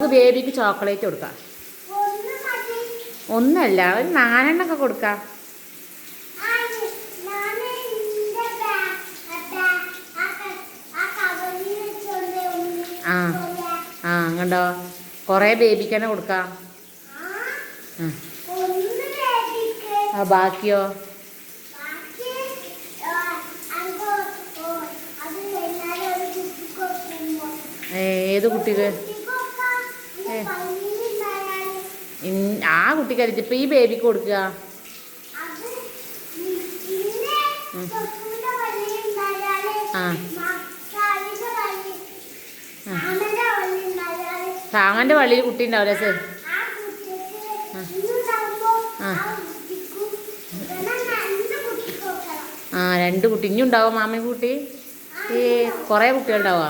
ബേബിക്ക് ചോക്ലേറ്റ് കൊടുക്കാം. ഒന്നല്ല, ഒരു 4 എണ്ണൊക്കെ കൊടുക്കാം. ആ ആ അങ്ങണ്ടോ, കുറേ ബേബിക്ക് തന്നെ കൊടുക്കാം. ആ ബാക്കിയോ? ഏത് കുട്ടിക്ക്? ആ കുട്ടിക്ക് ഇപ്പം ഈ ബേബിക്ക് കൊടുക്കുക. ആ താങ്ങൻ്റെ വള്ളിയിൽ കുട്ടി ഉണ്ടാവില്ല സർ. ആ 2 കുട്ടി ഇനി ഉണ്ടാവും മാമി കുട്ടി. കുറേ കുട്ടികളുണ്ടാവുക.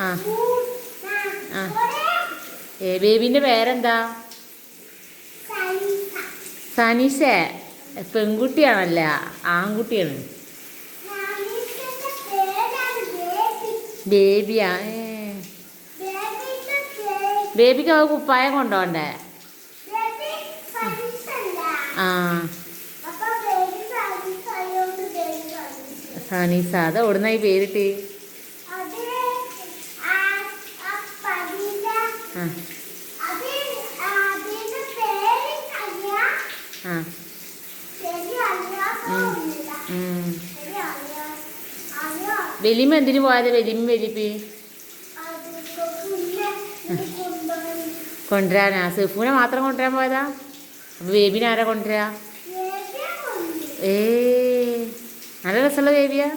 ആ ആ ബേബീൻ്റെ പേരെന്താ? സനീഷേ. പെൺകുട്ടിയാണല്ല, ആൺകുട്ടിയാണ്. ബേബിയാ? ബേബിക്ക് അത് കുപ്പായം കൊണ്ടുപോണ്ടേ? ആ സനീസ. അത് എവിടുന്ന ഈ പേരിട്ട്? ആ ആ വലിയമ്മ എന്തിനു പോയത്? വലിയപ്പി കൊണ്ടുവരാനാ? സെഫൂനെ മാത്രം കൊണ്ടുവരാൻ പോയതാ? അപ്പോൾ ബേബിനെ ആരാ കൊണ്ടുവരാ? നല്ല രസമുള്ള ബേബിയാ.